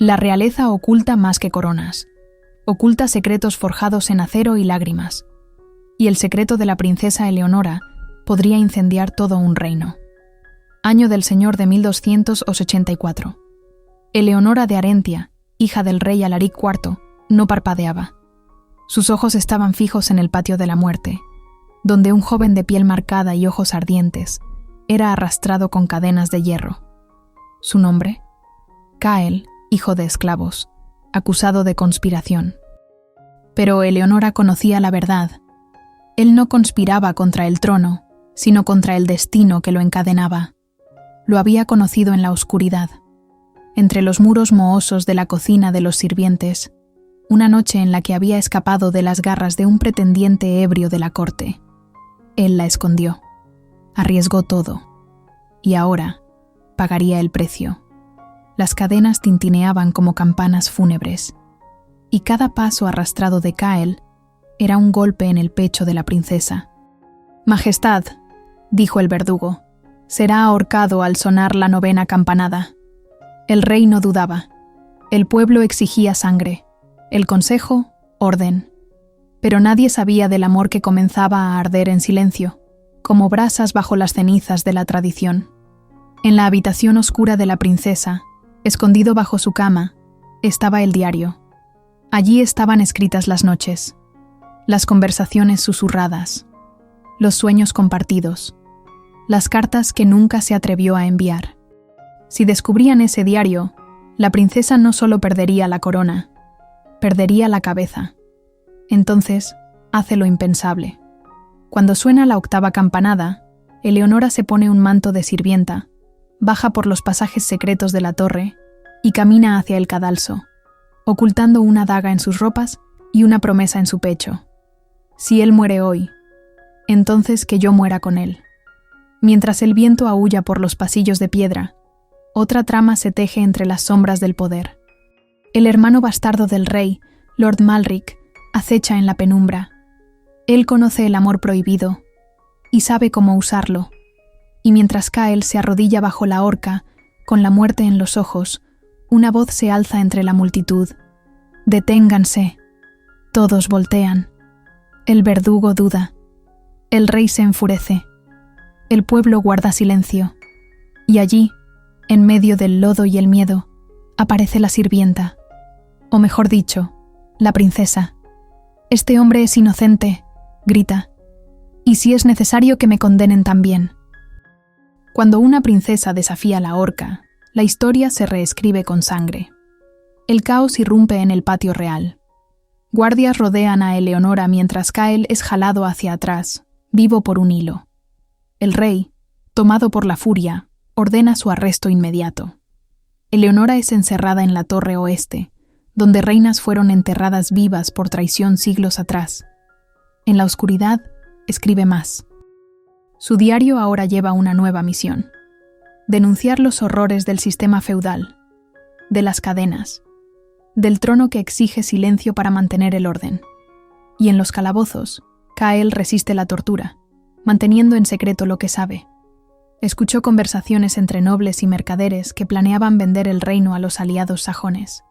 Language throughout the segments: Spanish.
La realeza oculta más que coronas. Oculta secretos forjados en acero y lágrimas. Y el secreto de la princesa Eleonora podría incendiar todo un reino. Año del Señor de 1284. Eleonora de Arentia, hija del rey Alaric IV, no parpadeaba. Sus ojos estaban fijos en el patio de la muerte, donde un joven de piel marcada y ojos ardientes era arrastrado con cadenas de hierro. Su nombre: Cael, hijo de esclavos, acusado de conspiración. Pero Eleonora conocía la verdad. Él no conspiraba contra el trono, sino contra el destino que lo encadenaba. Lo había conocido en la oscuridad, entre los muros mohosos de la cocina de los sirvientes, una noche en la que había escapado de las garras de un pretendiente ebrio de la corte. Él la escondió, arriesgó todo, y ahora pagaría el precio. Las cadenas tintineaban como campanas fúnebres, y cada paso arrastrado de Cael era un golpe en el pecho de la princesa. «Majestad», dijo el verdugo, «será ahorcado al sonar la 9ª campanada». El rey no dudaba. El pueblo exigía sangre, el consejo, orden. Pero nadie sabía del amor que comenzaba a arder en silencio, como brasas bajo las cenizas de la tradición. En la habitación oscura de la princesa, escondido bajo su cama, estaba el diario. Allí estaban escritas las noches, las conversaciones susurradas, los sueños compartidos, las cartas que nunca se atrevió a enviar. Si descubrían ese diario, la princesa no solo perdería la corona, perdería la cabeza. Entonces, hace lo impensable. Cuando suena la 8ª campanada, Eleonora se pone un manto de sirvienta, baja por los pasajes secretos de la torre y camina hacia el cadalso, ocultando una daga en sus ropas y una promesa en su pecho. Si él muere hoy, entonces que yo muera con él. Mientras el viento aúlla por los pasillos de piedra, otra trama se teje entre las sombras del poder. El hermano bastardo del rey, Lord Malric, acecha en la penumbra. Él conoce el amor prohibido y sabe cómo usarlo. Y mientras Cael se arrodilla bajo la horca, con la muerte en los ojos, una voz se alza entre la multitud. «Deténganse». Todos voltean. El verdugo duda. El rey se enfurece. El pueblo guarda silencio. Y allí, en medio del lodo y el miedo, aparece la sirvienta. O mejor dicho, la princesa. «Este hombre es inocente», grita. «Y si es necesario que me condenen también». Cuando una princesa desafía la horca, la historia se reescribe con sangre. El caos irrumpe en el patio real. Guardias rodean a Eleonora mientras Cael es jalado hacia atrás, vivo por un hilo. El rey, tomado por la furia, ordena su arresto inmediato. Eleonora es encerrada en la torre oeste, donde reinas fueron enterradas vivas por traición siglos atrás. En la oscuridad, escribe más. Su diario ahora lleva una nueva misión: denunciar los horrores del sistema feudal, de las cadenas, del trono que exige silencio para mantener el orden. Y en los calabozos, Cael resiste la tortura, manteniendo en secreto lo que sabe. Escuchó conversaciones entre nobles y mercaderes que planeaban vender el reino a los aliados sajones.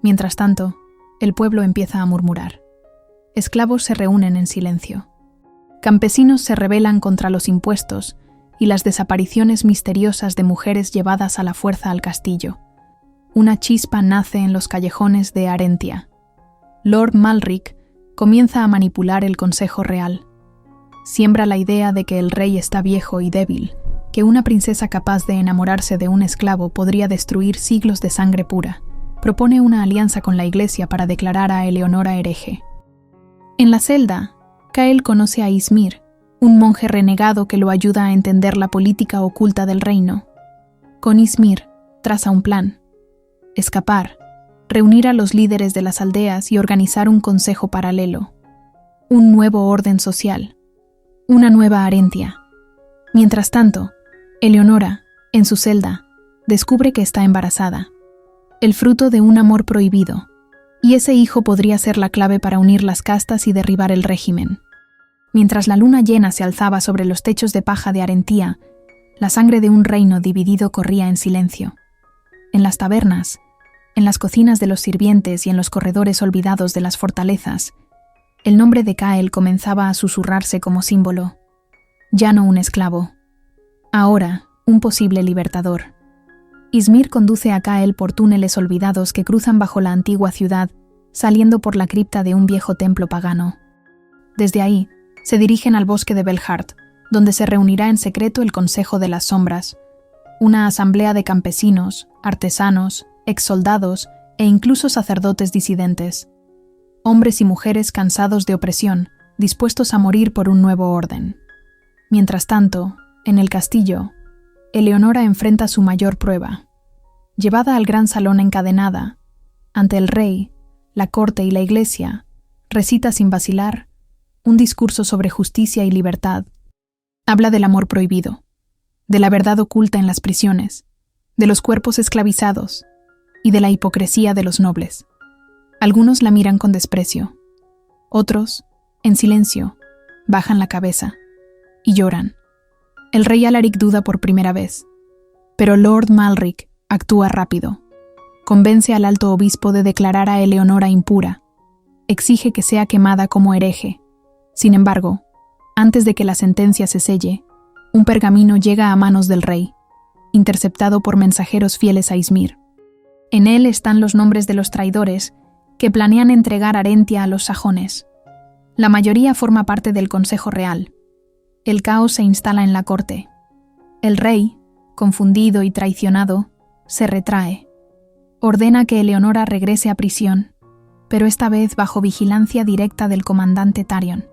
Mientras tanto, el pueblo empieza a murmurar. Esclavos se reúnen en silencio. Campesinos se rebelan contra los impuestos y las desapariciones misteriosas de mujeres llevadas a la fuerza al castillo. Una chispa nace en los callejones de Arentia. Lord Malric comienza a manipular el consejo real. Siembra la idea de que el rey está viejo y débil, que una princesa capaz de enamorarse de un esclavo podría destruir siglos de sangre pura. Propone una alianza con la iglesia para declarar a Eleonora hereje. En la celda, Cael conoce a Ismir, un monje renegado que lo ayuda a entender la política oculta del reino. Con Ismir, traza un plan: escapar, reunir a los líderes de las aldeas y organizar un consejo paralelo. Un nuevo orden social. Una nueva Arentia. Mientras tanto, Eleonora, en su celda, descubre que está embarazada, el fruto de un amor prohibido, y ese hijo podría ser la clave para unir las castas y derribar el régimen. Mientras la luna llena se alzaba sobre los techos de paja de Arentia, la sangre de un reino dividido corría en silencio. En las tabernas, en las cocinas de los sirvientes y en los corredores olvidados de las fortalezas, el nombre de Kael comenzaba a susurrarse como símbolo. Ya no un esclavo. Ahora, un posible libertador. Ysmir conduce a Kael por túneles olvidados que cruzan bajo la antigua ciudad, saliendo por la cripta de un viejo templo pagano. Desde ahí, se dirigen al bosque de Belhart, donde se reunirá en secreto el Consejo de las Sombras, una asamblea de campesinos, artesanos, exsoldados e incluso sacerdotes disidentes. Hombres y mujeres cansados de opresión, dispuestos a morir por un nuevo orden. Mientras tanto, en el castillo, Eleonora enfrenta su mayor prueba. Llevada al gran salón encadenada, ante el rey, la corte y la iglesia, recita sin vacilar un discurso sobre justicia y libertad. Habla del amor prohibido, de la verdad oculta en las prisiones, de los cuerpos esclavizados y de la hipocresía de los nobles. Algunos la miran con desprecio. Otros, en silencio, bajan la cabeza y lloran. El rey Alaric duda por primera vez, pero Lord Malric actúa rápido. Convence al alto obispo de declarar a Eleonora impura. Exige que sea quemada como hereje. Sin embargo, antes de que la sentencia se selle, un pergamino llega a manos del rey, interceptado por mensajeros fieles a Ysmir. En él están los nombres de los traidores que planean entregar Arentia a los sajones. La mayoría forma parte del Consejo Real. El caos se instala en la corte. El rey, confundido y traicionado, se retrae. Ordena que Eleonora regrese a prisión, pero esta vez bajo vigilancia directa del comandante Tarion,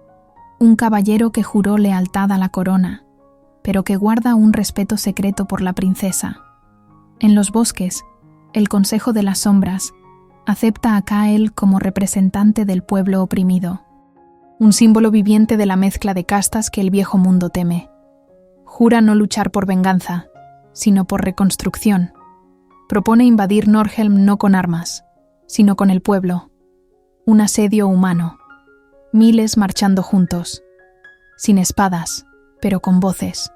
un caballero que juró lealtad a la corona, pero que guarda un respeto secreto por la princesa. En los bosques, el Consejo de las Sombras acepta a Kael como representante del pueblo oprimido, un símbolo viviente de la mezcla de castas que el viejo mundo teme. Jura no luchar por venganza, sino por reconstrucción. Propone invadir Norhelm no con armas, sino con el pueblo. Un asedio humano. Miles marchando juntos. Sin espadas, pero con voces.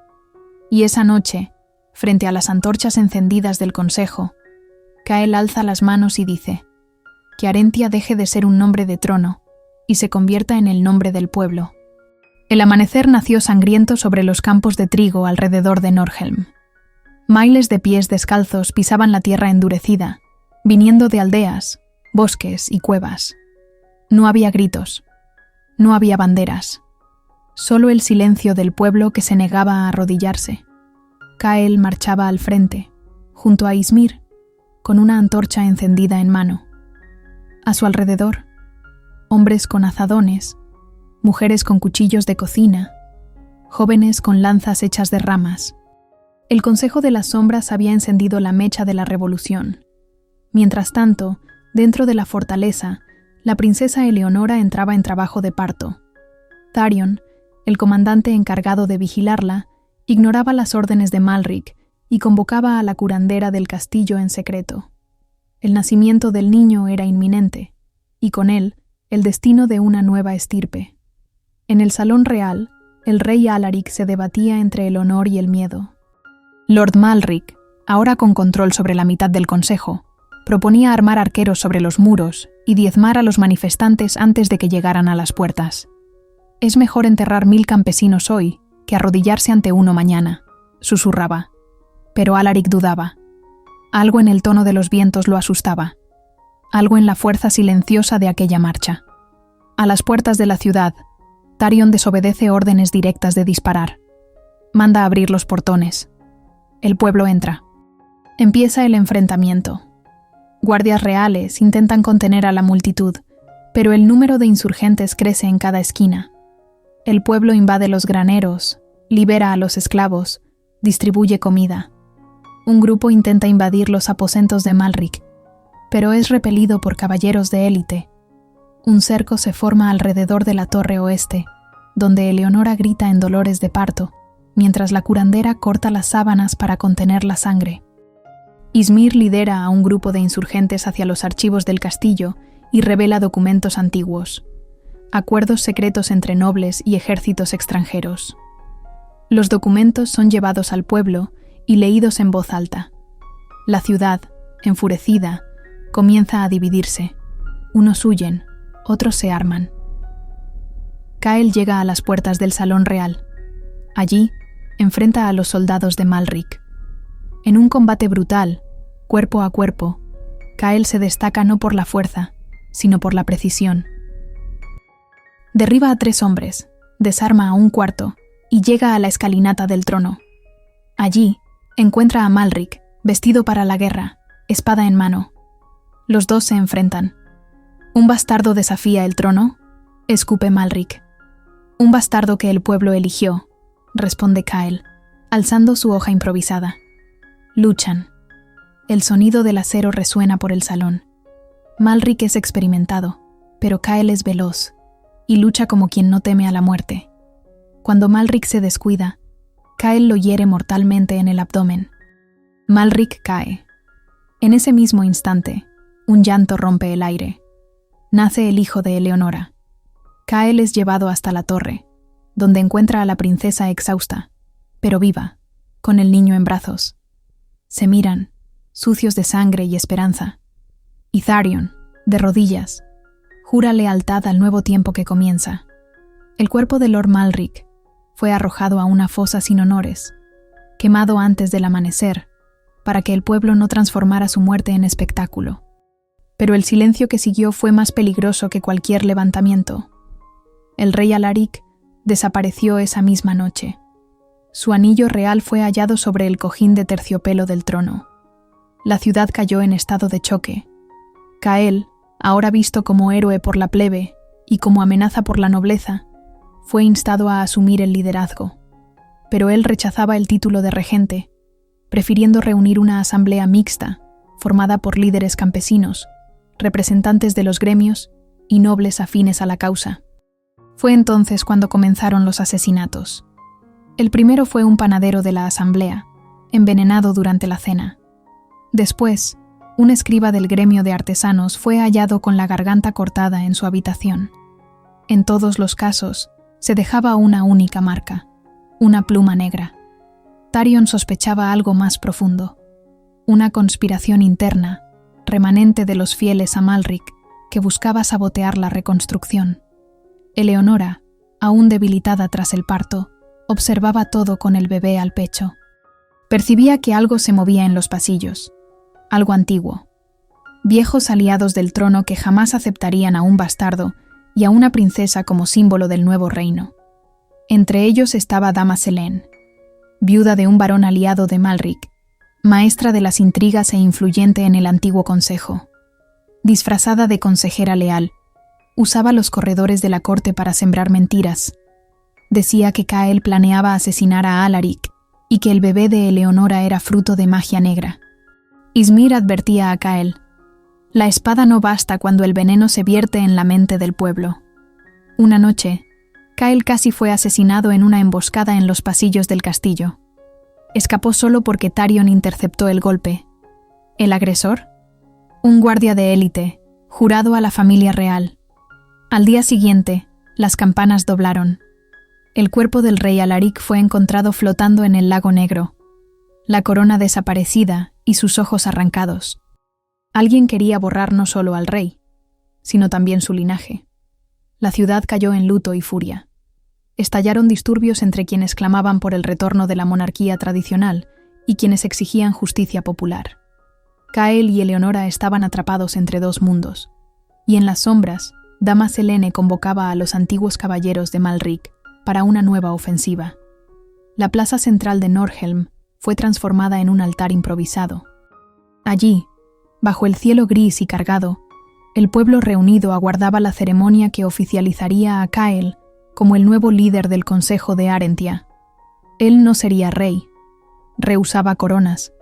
Y esa noche, frente a las antorchas encendidas del consejo, Kael alza las manos y dice: que Arentia deje de ser un nombre de trono y se convierta en el nombre del pueblo. El amanecer nació sangriento sobre los campos de trigo alrededor de Norhelm. Miles de pies descalzos pisaban la tierra endurecida, viniendo de aldeas, bosques y cuevas. No había gritos, no había banderas, solo el silencio del pueblo que se negaba a arrodillarse. Kael marchaba al frente, junto a Ysmir, con una antorcha encendida en mano. A su alrededor, hombres con azadones, mujeres con cuchillos de cocina, jóvenes con lanzas hechas de ramas. El Consejo de las Sombras había encendido la mecha de la revolución. Mientras tanto, dentro de la fortaleza, la princesa Eleonora entraba en trabajo de parto. Tarion, el comandante encargado de vigilarla, ignoraba las órdenes de Malric y convocaba a la curandera del castillo en secreto. El nacimiento del niño era inminente, y con él, el destino de una nueva estirpe. En el salón real, el rey Alaric se debatía entre el honor y el miedo. Lord Malric, ahora con control sobre la mitad del consejo, proponía armar arqueros sobre los muros y diezmar a los manifestantes antes de que llegaran a las puertas. «Es mejor enterrar 1000 campesinos hoy que arrodillarse ante uno mañana», susurraba. Pero Alaric dudaba. Algo en el tono de los vientos lo asustaba. Algo en la fuerza silenciosa de aquella marcha. A las puertas de la ciudad, Tarion desobedece órdenes directas de disparar. Manda abrir los portones. El pueblo entra. Empieza el enfrentamiento. Guardias reales intentan contener a la multitud, pero el número de insurgentes crece en cada esquina. El pueblo invade los graneros, libera a los esclavos, distribuye comida. Un grupo intenta invadir los aposentos de Malric, pero es repelido por caballeros de élite. Un cerco se forma alrededor de la torre oeste, donde Eleonora grita en dolores de parto, mientras la curandera corta las sábanas para contener la sangre. Ysmir lidera a un grupo de insurgentes hacia los archivos del castillo y revela documentos antiguos, acuerdos secretos entre nobles y ejércitos extranjeros. Los documentos son llevados al pueblo y leídos en voz alta. La ciudad, enfurecida, comienza a dividirse. Unos huyen, otros se arman. Kael llega a las puertas del Salón Real. Allí, enfrenta a los soldados de Malric. En un combate brutal, cuerpo a cuerpo, Kael se destaca no por la fuerza, sino por la precisión. Derriba a 3 hombres, desarma a un cuarto y llega a la escalinata del trono. Allí, encuentra a Malric, vestido para la guerra, espada en mano. Los dos se enfrentan. ¿Un bastardo desafía el trono?, escupe Malric. «Un bastardo que el pueblo eligió», responde Kael, alzando su hoja improvisada. Luchan. El sonido del acero resuena por el salón. Malric es experimentado, pero Kael es veloz, y lucha como quien no teme a la muerte. Cuando Malric se descuida, Kael lo hiere mortalmente en el abdomen. Malric cae. En ese mismo instante, un llanto rompe el aire. Nace el hijo de Eleonora. Kael es llevado hasta la torre, donde encuentra a la princesa exhausta, pero viva, con el niño en brazos. Se miran, sucios de sangre y esperanza. Y Tharion, de rodillas, jura lealtad al nuevo tiempo que comienza. El cuerpo de Lord Malric fue arrojado a una fosa sin honores, quemado antes del amanecer, para que el pueblo no transformara su muerte en espectáculo. Pero el silencio que siguió fue más peligroso que cualquier levantamiento. El rey Alaric desapareció esa misma noche. Su anillo real fue hallado sobre el cojín de terciopelo del trono. La ciudad cayó en estado de choque. Kael, ahora visto como héroe por la plebe y como amenaza por la nobleza, fue instado a asumir el liderazgo. Pero él rechazaba el título de regente, prefiriendo reunir una asamblea mixta, formada por líderes campesinos, representantes de los gremios y nobles afines a la causa. Fue entonces cuando comenzaron los asesinatos. El primero fue un panadero de la asamblea, envenenado durante la cena. Después, un escriba del gremio de artesanos fue hallado con la garganta cortada en su habitación. En todos los casos, se dejaba una única marca, una pluma negra. Tharion sospechaba algo más profundo, una conspiración interna, remanente de los fieles a Malric, que buscaba sabotear la reconstrucción. Eleonora, aún debilitada tras el parto, observaba todo con el bebé al pecho. Percibía que algo se movía en los pasillos, algo antiguo. Viejos aliados del trono que jamás aceptarían a un bastardo y a una princesa como símbolo del nuevo reino. Entre ellos estaba Dama Selene, viuda de un varón aliado de Malric, maestra de las intrigas e influyente en el antiguo consejo. Disfrazada de consejera leal, usaba los corredores de la corte para sembrar mentiras. Decía que Kael planeaba asesinar a Alaric y que el bebé de Eleonora era fruto de magia negra. Ysmir advertía a Kael: «La espada no basta cuando el veneno se vierte en la mente del pueblo». Una noche, Kael casi fue asesinado en una emboscada en los pasillos del castillo. Escapó solo porque Tharion interceptó el golpe. ¿El agresor? Un guardia de élite, jurado a la familia real. Al día siguiente, las campanas doblaron. El cuerpo del rey Alaric fue encontrado flotando en el lago Negro, la corona desaparecida y sus ojos arrancados. Alguien quería borrar no solo al rey, sino también su linaje. La ciudad cayó en luto y furia. Estallaron disturbios entre quienes clamaban por el retorno de la monarquía tradicional y quienes exigían justicia popular. Kael y Eleonora estaban atrapados entre dos mundos, y en las sombras, Dama Selene convocaba a los antiguos caballeros de Malric para una nueva ofensiva. La plaza central de Nordhelm fue transformada en un altar improvisado. Allí, bajo el cielo gris y cargado, el pueblo reunido aguardaba la ceremonia que oficializaría a Kael como el nuevo líder del Consejo de Arentia. Él no sería rey, rehusaba coronas,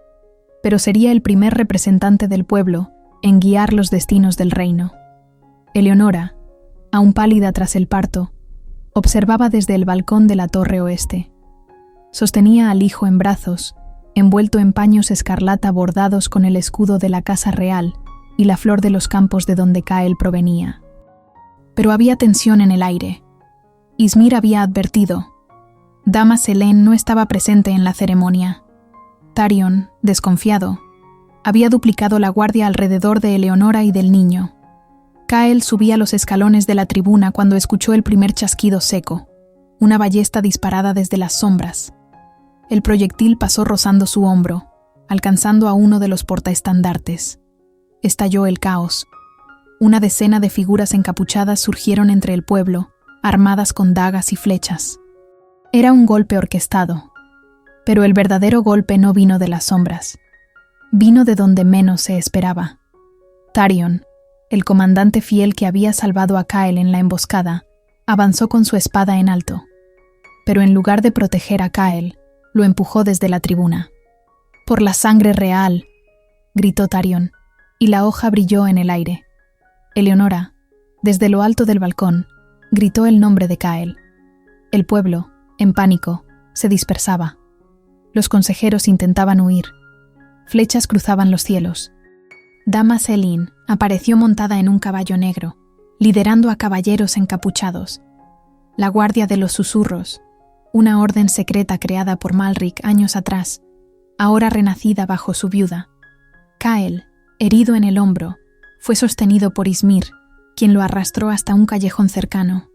pero sería el primer representante del pueblo en guiar los destinos del reino. Eleonora, aún pálida tras el parto, observaba desde el balcón de la torre oeste. Sostenía al hijo en brazos, envuelto en paños escarlata bordados con el escudo de la casa real y la flor de los campos de donde Kael provenía. Pero había tensión en el aire. Ysmir había advertido. Dama Selene no estaba presente en la ceremonia. Tharion, desconfiado, había duplicado la guardia alrededor de Eleonora y del niño. Kael subía los escalones de la tribuna cuando escuchó el primer chasquido seco, una ballesta disparada desde las sombras. El proyectil pasó rozando su hombro, alcanzando a uno de los portaestandartes. Estalló el caos. Una decena de figuras encapuchadas surgieron entre el pueblo, armadas con dagas y flechas. Era un golpe orquestado, pero el verdadero golpe no vino de las sombras. Vino de donde menos se esperaba. Tarion, el comandante fiel que había salvado a Kael en la emboscada, avanzó con su espada en alto. Pero en lugar de proteger a Kael, lo empujó desde la tribuna. «¡Por la sangre real!», gritó Tarion, y la hoja brilló en el aire. Eleonora, desde lo alto del balcón, gritó el nombre de Kael. El pueblo, en pánico, se dispersaba. Los consejeros intentaban huir. Flechas cruzaban los cielos. Dama Selene apareció montada en un caballo negro, liderando a caballeros encapuchados. La Guardia de los Susurros, una orden secreta creada por Malric años atrás, ahora renacida bajo su viuda. Kael, herido en el hombro, fue sostenido por Ysmir, quien lo arrastró hasta un callejón cercano.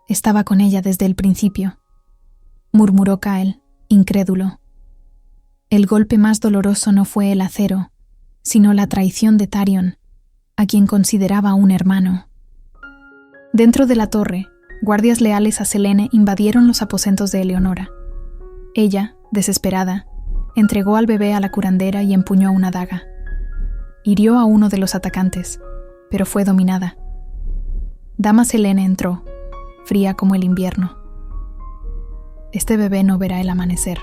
«Estaba con ella desde el principio», murmuró Kael, incrédulo. El golpe más doloroso no fue el acero, sino la traición de Tarion, a quien consideraba un hermano. Dentro de la torre, guardias leales a Selene invadieron los aposentos de Eleonora. Ella, desesperada, entregó al bebé a la curandera y empuñó una daga. Hirió a uno de los atacantes, pero fue dominada. Dama Selene entró, fría como el invierno. «Este bebé no verá el amanecer»,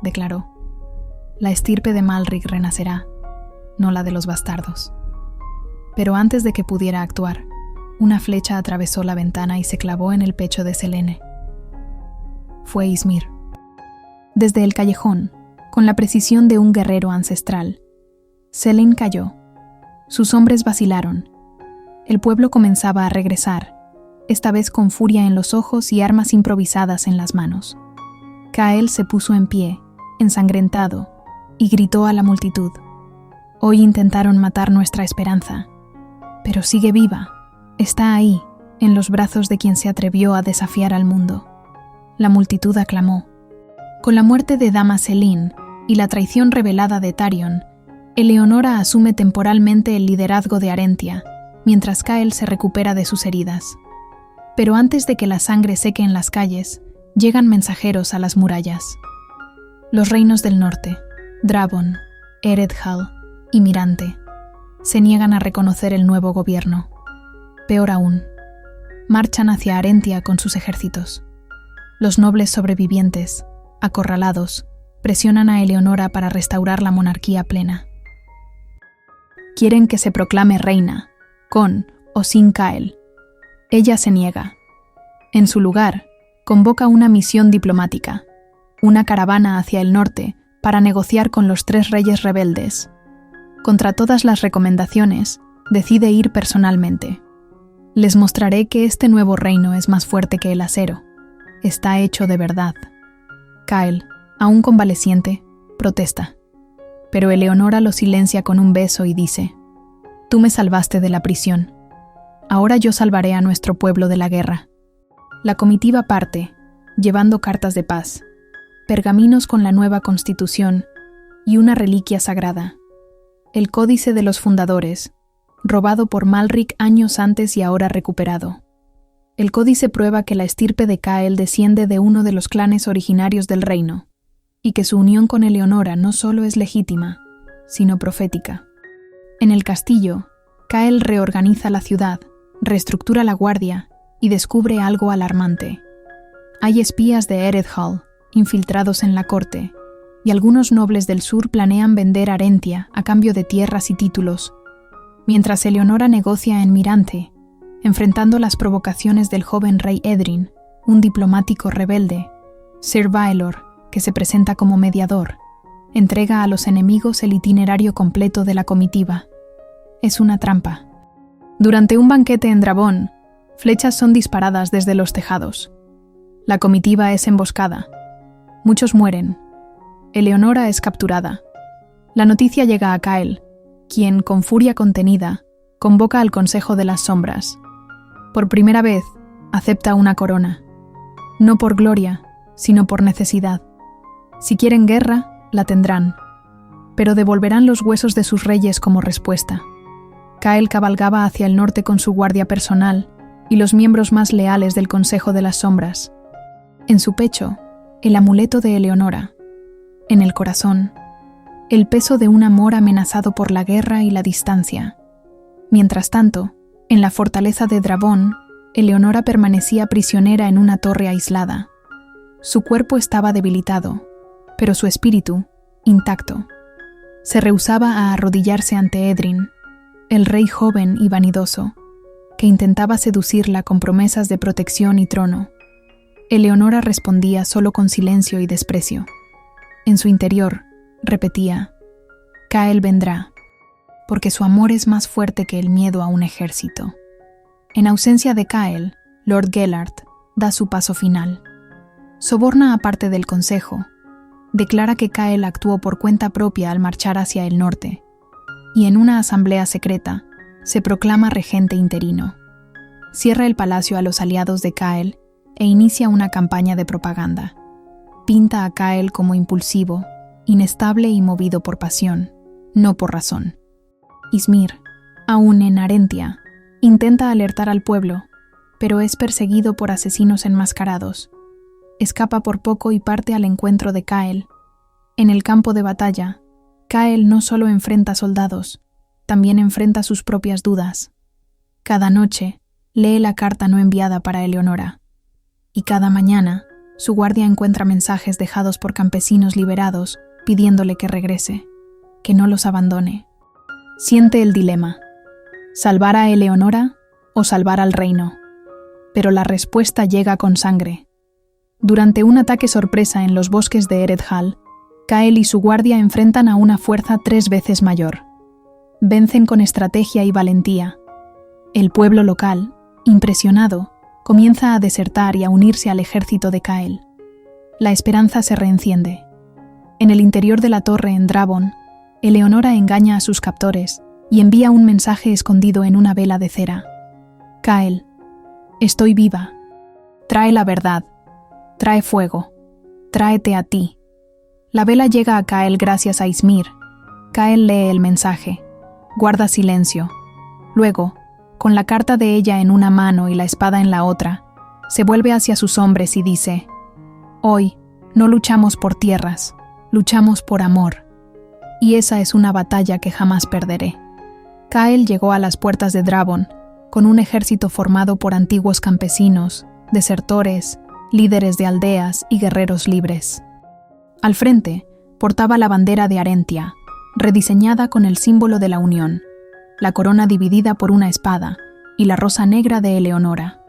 declaró. «La estirpe de Malric renacerá, no la de los bastardos». Pero antes de que pudiera actuar, una flecha atravesó la ventana y se clavó en el pecho de Selene. Fue Ysmir. Desde el callejón, con la precisión de un guerrero ancestral, Selene cayó. Sus hombres vacilaron. El pueblo comenzaba a regresar, esta vez con furia en los ojos y armas improvisadas en las manos. Kael se puso en pie, ensangrentado, y gritó a la multitud: «Hoy intentaron matar nuestra esperanza, pero sigue viva. Está ahí, en los brazos de quien se atrevió a desafiar al mundo». La multitud aclamó. Con la muerte de Dama Selene y la traición revelada de Tarion, Eleonora asume temporalmente el liderazgo de Arentia, mientras Kael se recupera de sus heridas. Pero antes de que la sangre seque en las calles, llegan mensajeros a las murallas. Los reinos del norte, Dravon, Eredhal y Mirante, se niegan a reconocer el nuevo gobierno. Peor aún, marchan hacia Arentia con sus ejércitos. Los nobles sobrevivientes, acorralados, presionan a Eleonora para restaurar la monarquía plena. Quieren que se proclame reina, con o sin Kael. Ella se niega. En su lugar, convoca una misión diplomática, una caravana hacia el norte para negociar con los 3 reyes rebeldes. Contra todas las recomendaciones, decide ir personalmente. Les mostraré que este nuevo reino es más fuerte que el acero. Está hecho de verdad. Kael, aún convaleciente, protesta. Pero Eleonora lo silencia con un beso y dice: «Tú me salvaste de la prisión. Ahora yo salvaré a nuestro pueblo de la guerra». La comitiva parte, llevando cartas de paz, pergaminos con la nueva constitución y una reliquia sagrada, el Códice de los Fundadores, robado por Malric años antes y ahora recuperado. El códice prueba que la estirpe de Kael desciende de uno de los clanes originarios del reino, y que su unión con Eleonora no solo es legítima, sino profética. En el castillo, Kael reorganiza la ciudad, reestructura la guardia y descubre algo alarmante. Hay espías de Eredhal infiltrados en la corte, y algunos nobles del sur planean vender Arentia a cambio de tierras y títulos, mientras Eleonora negocia en Mirante, enfrentando las provocaciones del joven rey Edrin, un diplomático rebelde. Sir Vaelor, que se presenta como mediador, entrega a los enemigos el itinerario completo de la comitiva. Es una trampa. Durante un banquete en Dravon, flechas son disparadas desde los tejados. La comitiva es emboscada. Muchos mueren. Eleonora es capturada. La noticia llega a Kael, quien, con furia contenida, convoca al Consejo de las Sombras. Por primera vez, acepta una corona. No por gloria, sino por necesidad. Si quieren guerra, la tendrán, pero devolverán los huesos de sus reyes como respuesta. Kael cabalgaba hacia el norte con su guardia personal y los miembros más leales del Consejo de las Sombras. En su pecho, el amuleto de Eleonora. En el corazón, el peso de un amor amenazado por la guerra y la distancia. Mientras tanto, en la fortaleza de Drabón, Eleonora permanecía prisionera en una torre aislada. Su cuerpo estaba debilitado, pero su espíritu, intacto. Se rehusaba a arrodillarse ante Edrin, el rey joven y vanidoso, que intentaba seducirla con promesas de protección y trono. Eleonora respondía solo con silencio y desprecio. En su interior, repetía: Kael vendrá, porque su amor es más fuerte que el miedo a un ejército. En ausencia de Kael, Lord Gellert da su paso final. Soborna a parte del consejo, declara que Kael actuó por cuenta propia al marchar hacia el norte, y en una asamblea secreta se proclama regente interino. Cierra el palacio a los aliados de Kael e inicia una campaña de propaganda. Pinta a Kael como impulsivo, inestable y movido por pasión, no por razón. Ysmir, aún en Arentia, intenta alertar al pueblo, pero es perseguido por asesinos enmascarados. Escapa por poco y parte al encuentro de Kael. En el campo de batalla, Kael no solo enfrenta soldados, también enfrenta sus propias dudas. Cada noche, lee la carta no enviada para Eleonora. Y cada mañana, su guardia encuentra mensajes dejados por campesinos liberados pidiéndole que regrese, que no los abandone. Siente el dilema: ¿salvar a Eleonora o salvar al reino? Pero la respuesta llega con sangre. Durante un ataque sorpresa en los bosques de Eredhal, Kael y su guardia enfrentan a una fuerza 3 veces mayor. Vencen con estrategia y valentía. El pueblo local, impresionado, comienza a desertar y a unirse al ejército de Kael. La esperanza se reenciende. En el interior de la torre en Drabón, Eleonora engaña a sus captores y envía un mensaje escondido en una vela de cera. Kael, estoy viva. Trae la verdad. Trae fuego. Tráete a ti. La vela llega a Kael gracias a Ysmir. Kael lee el mensaje. Guarda silencio. Luego, con la carta de ella en una mano y la espada en la otra, se vuelve hacia sus hombres y dice: Hoy no luchamos por tierras, luchamos por amor. Y esa es una batalla que jamás perderé. Kael llegó a las puertas de Drabón con un ejército formado por antiguos campesinos, desertores, líderes de aldeas y guerreros libres. Al frente, portaba la bandera de Arentia, rediseñada con el símbolo de la unión, la corona dividida por una espada y la rosa negra de Eleonora.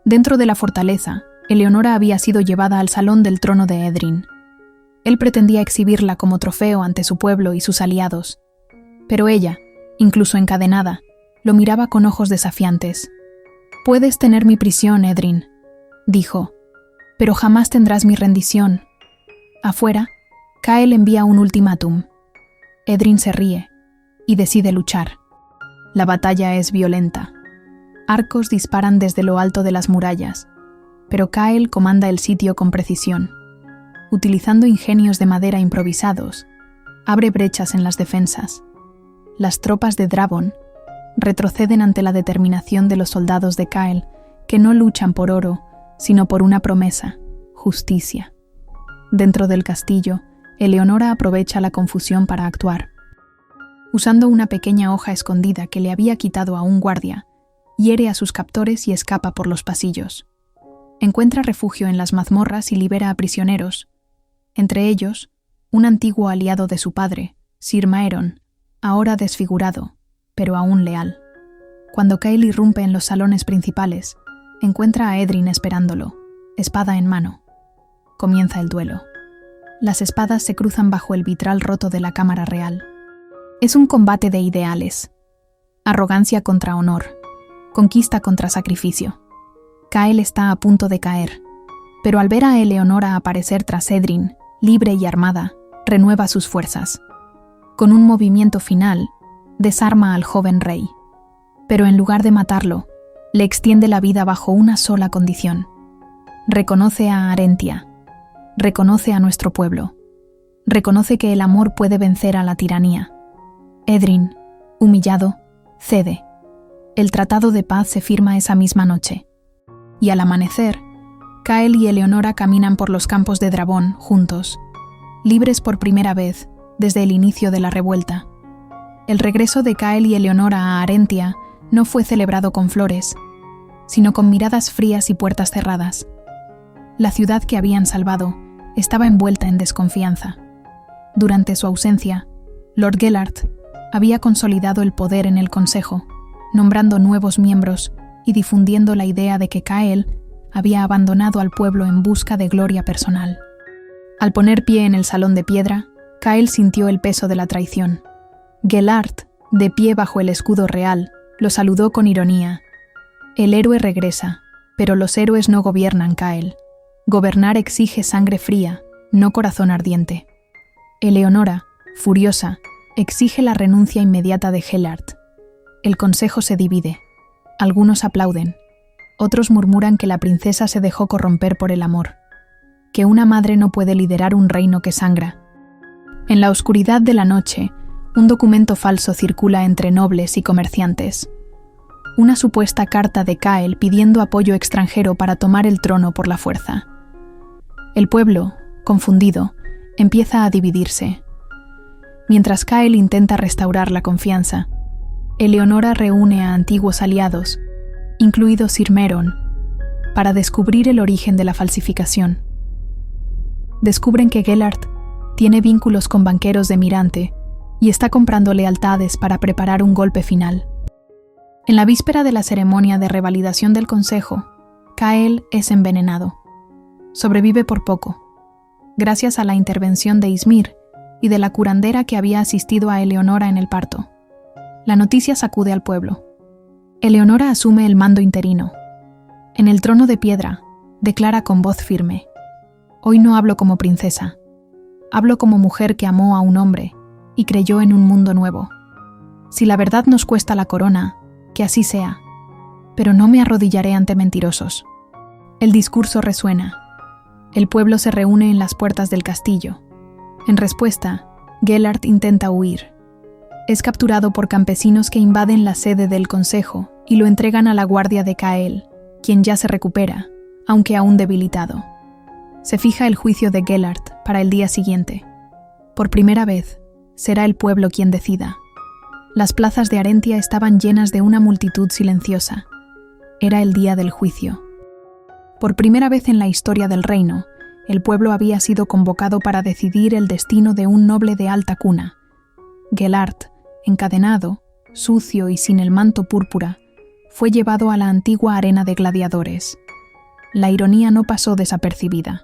Dentro de la fortaleza, Eleonora había sido llevada al salón del trono de Edrin. Él pretendía exhibirla como trofeo ante su pueblo y sus aliados, pero ella, incluso encadenada, lo miraba con ojos desafiantes. «Puedes tener mi prisión, Edrin», dijo, «pero jamás tendrás mi rendición». Afuera, Kael envía un ultimátum. Edrin se ríe y decide luchar. La batalla es violenta. Arcos disparan desde lo alto de las murallas, pero Kael comanda el sitio con precisión. Utilizando ingenios de madera improvisados, abre brechas en las defensas. Las tropas de Drabón retroceden ante la determinación de los soldados de Kael, que no luchan por oro, sino por una promesa: justicia. Dentro del castillo, Eleonora aprovecha la confusión para actuar. Usando una pequeña hoja escondida que le había quitado a un guardia, hiere a sus captores y escapa por los pasillos. Encuentra refugio en las mazmorras y libera a prisioneros, entre ellos, un antiguo aliado de su padre, Sir Maeron, ahora desfigurado, pero aún leal. Cuando Kael irrumpe en los salones principales, encuentra a Edrin esperándolo, espada en mano. Comienza el duelo. Las espadas se cruzan bajo el vitral roto de la cámara real. Es un combate de ideales. Arrogancia contra honor. Conquista contra sacrificio. Kael está a punto de caer, pero al ver a Eleonora aparecer tras Edrin, libre y armada, renueva sus fuerzas. Con un movimiento final, desarma al joven rey. Pero en lugar de matarlo, le extiende la vida bajo una sola condición. Reconoce a Arentia. Reconoce a nuestro pueblo. Reconoce que el amor puede vencer a la tiranía. Edrin, humillado, cede. El tratado de paz se firma esa misma noche. Y al amanecer, Kael y Eleonora caminan por los campos de Drabón juntos, libres por primera vez desde el inicio de la revuelta. El regreso de Kael y Eleonora a Arentia no fue celebrado con flores, sino con miradas frías y puertas cerradas. La ciudad que habían salvado estaba envuelta en desconfianza. Durante su ausencia, Lord Gellert había consolidado el poder en el Consejo, nombrando nuevos miembros y difundiendo la idea de que Kael había abandonado al pueblo en busca de gloria personal. Al poner pie en el salón de piedra, Kael sintió el peso de la traición. Gellert, de pie bajo el escudo real, lo saludó con ironía. El héroe regresa, pero los héroes no gobiernan, Kael. Gobernar exige sangre fría, no corazón ardiente. Eleonora, furiosa, exige la renuncia inmediata de Gellert. El consejo se divide. Algunos aplauden. Otros murmuran que la princesa se dejó corromper por el amor. Que una madre no puede liderar un reino que sangra. En la oscuridad de la noche, un documento falso circula entre nobles y comerciantes. Una supuesta carta de Kael pidiendo apoyo extranjero para tomar el trono por la fuerza. El pueblo, confundido, empieza a dividirse. Mientras Kael intenta restaurar la confianza, Eleonora reúne a antiguos aliados, incluido Sir Meron, para descubrir el origen de la falsificación. Descubren que Gellert tiene vínculos con banqueros de Mirante y está comprando lealtades para preparar un golpe final. En la víspera de la ceremonia de revalidación del consejo, Kael es envenenado. Sobrevive por poco, gracias a la intervención de Ysmir y de la curandera que había asistido a Eleonora en el parto. La noticia sacude al pueblo. Eleonora asume el mando interino. En el trono de piedra, declara con voz firme: «Hoy no hablo como princesa. Hablo como mujer que amó a un hombre y creyó en un mundo nuevo. Si la verdad nos cuesta la corona, que así sea, pero no me arrodillaré ante mentirosos». El discurso resuena. El pueblo se reúne en las puertas del castillo. En respuesta, Gellert intenta huir. Es capturado por campesinos que invaden la sede del consejo y lo entregan a la guardia de Kael, quien ya se recupera, aunque aún debilitado. Se fija el juicio de Gellert para el día siguiente. Por primera vez, será el pueblo quien decida. Las plazas de Arentia estaban llenas de una multitud silenciosa. Era el día del juicio. Por primera vez en la historia del reino, el pueblo había sido convocado para decidir el destino de un noble de alta cuna. Gellert, encadenado, sucio y sin el manto púrpura, fue llevado a la antigua arena de gladiadores. La ironía no pasó desapercibida.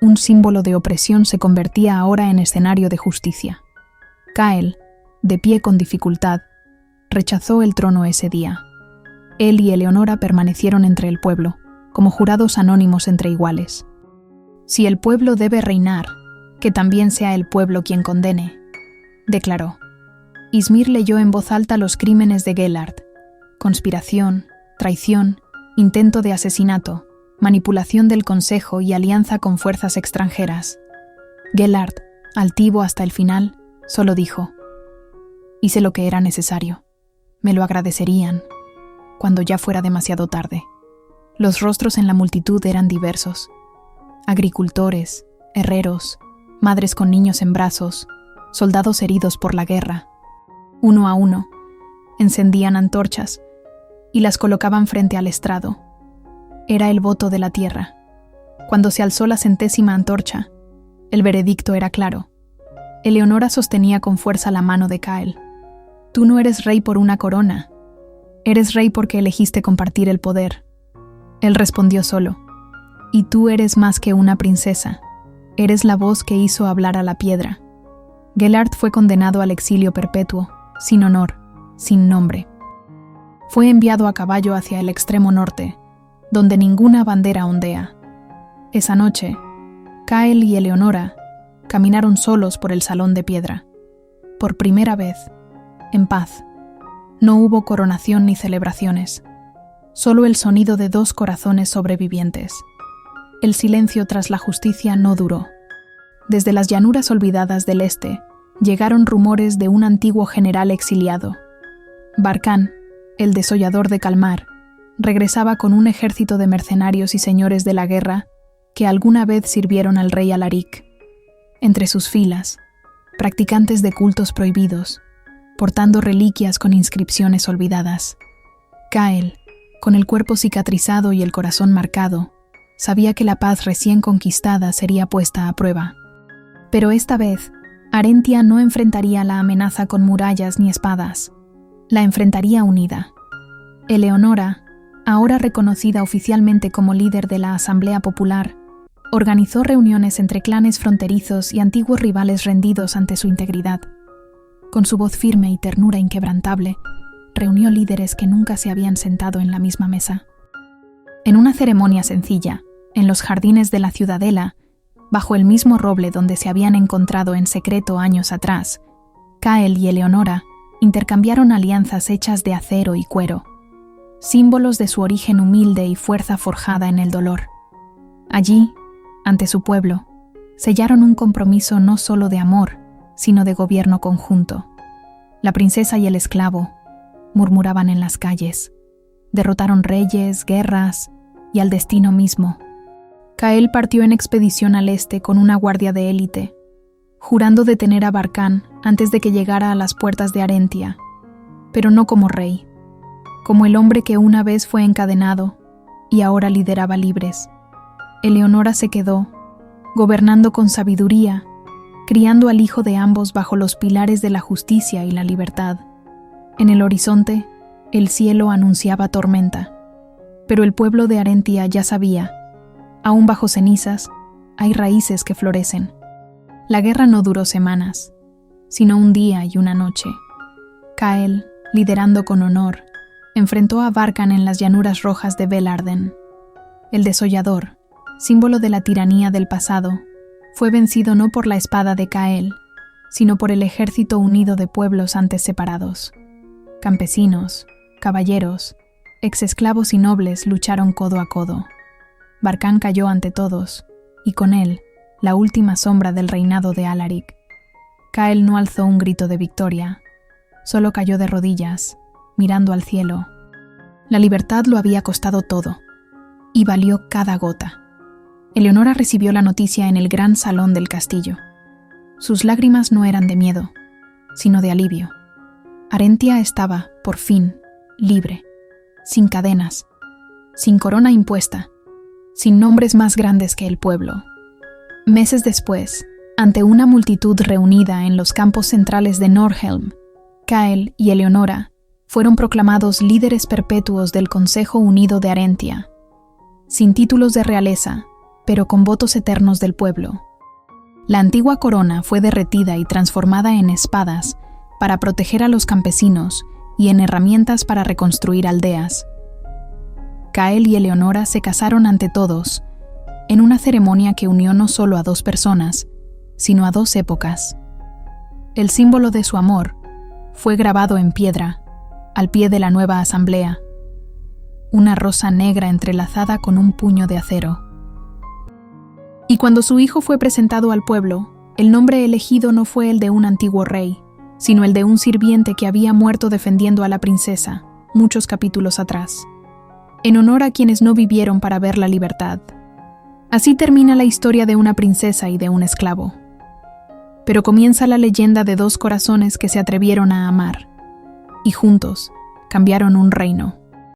Un símbolo de opresión se convertía ahora en escenario de justicia. Kael, de pie con dificultad, rechazó el trono ese día. Él y Eleonora permanecieron entre el pueblo, como jurados anónimos entre iguales. «Si el pueblo debe reinar, que también sea el pueblo quien condene», declaró. Ysmir leyó en voz alta los crímenes de Gellert: conspiración, traición, intento de asesinato, manipulación del consejo y alianza con fuerzas extranjeras. Gellert, altivo hasta el final, solo dijo: «Hice lo que era necesario. Me lo agradecerían cuando ya fuera demasiado tarde». Los rostros en la multitud eran diversos. Agricultores, herreros, madres con niños en brazos, soldados heridos por la guerra. Uno a uno, encendían antorchas y las colocaban frente al estrado. Era el voto de la tierra. Cuando se alzó la 100ª antorcha, el veredicto era claro. Eleonora sostenía con fuerza la mano de Kael. «Tú no eres rey por una corona. Eres rey porque elegiste compartir el poder». Él respondió solo: «Y tú eres más que una princesa. Eres la voz que hizo hablar a la piedra». Gellert fue condenado al exilio perpetuo, sin honor, sin nombre. Fue enviado a caballo hacia el extremo norte, donde ninguna bandera ondea. Esa noche, Kael y Eleonora caminaron solos por el salón de piedra. por primera vez, en paz. No hubo coronación ni celebraciones, solo el sonido de 2 corazones sobrevivientes. El silencio tras la justicia no duró. Desde las llanuras olvidadas del este, llegaron rumores de un antiguo general exiliado. Barkán, el desollador de Kalmar, regresaba con un ejército de mercenarios y señores de la guerra que alguna vez sirvieron al rey Alaric. Entre sus filas, practicantes de cultos prohibidos, portando reliquias con inscripciones olvidadas. Kael, con el cuerpo cicatrizado y el corazón marcado, sabía que la paz recién conquistada sería puesta a prueba. Pero esta vez, Arentia no enfrentaría la amenaza con murallas ni espadas. La enfrentaría unida. Eleonora, ahora reconocida oficialmente como líder de la Asamblea Popular, organizó reuniones entre clanes fronterizos y antiguos rivales rendidos ante su integridad. Con su voz firme y ternura inquebrantable, reunió líderes que nunca se habían sentado en la misma mesa. En una ceremonia sencilla, en los jardines de la ciudadela, bajo el mismo roble donde se habían encontrado en secreto años atrás, Kael y Eleonora intercambiaron alianzas hechas de acero y cuero, símbolos de su origen humilde y fuerza forjada en el dolor. Allí, ante su pueblo, sellaron un compromiso no solo de amor, sino de gobierno conjunto. La princesa y el esclavo murmuraban en las calles. Derrotaron reyes, guerras y al destino mismo. Kael partió en expedición al este con una guardia de élite, jurando detener a Barkán antes de que llegara a las puertas de Arentia, pero no como rey, como el hombre que una vez fue encadenado y ahora lideraba libres. Eleonora se quedó, gobernando con sabiduría, criando al hijo de ambos bajo los pilares de la justicia y la libertad. En el horizonte, el cielo anunciaba tormenta, pero el pueblo de Arentia ya sabía, aún bajo cenizas, hay raíces que florecen. La guerra no duró semanas, sino un día y una noche. Kael, liderando con honor, enfrentó a Barkán en las llanuras rojas de Velarden. El desollador, símbolo de la tiranía del pasado, fue vencido no por la espada de Kael, sino por el ejército unido de pueblos antes separados. Campesinos, caballeros, exesclavos y nobles lucharon codo a codo. Barkán cayó ante todos, y con él, la última sombra del reinado de Alaric. Kael no alzó un grito de victoria, solo cayó de rodillas, mirando al cielo. La libertad lo había costado todo, y valió cada gota. Eleonora recibió la noticia en el gran salón del castillo. Sus lágrimas no eran de miedo, sino de alivio. Arentia estaba, por fin, libre, sin cadenas, sin corona impuesta, sin nombres más grandes que el pueblo. Meses después, ante una multitud reunida en los campos centrales de Nordhelm, Kael y Eleonora fueron proclamados líderes perpetuos del Consejo Unido de Arentia, sin títulos de realeza, pero con votos eternos del pueblo. La antigua corona fue derretida y transformada en espadas para proteger a los campesinos y en herramientas para reconstruir aldeas. Kael y Eleonora se casaron ante todos, en una ceremonia que unió no solo a 2 personas, sino a 2 épocas. El símbolo de su amor fue grabado en piedra, al pie de la nueva asamblea, una rosa negra entrelazada con un puño de acero. Y cuando su hijo fue presentado al pueblo, el nombre elegido no fue el de un antiguo rey, sino el de un sirviente que había muerto defendiendo a la princesa, muchos capítulos atrás, en honor a quienes no vivieron para ver la libertad. Así termina la historia de una princesa y de un esclavo. Pero comienza la leyenda de 2 corazones que se atrevieron a amar, y juntos cambiaron un reino.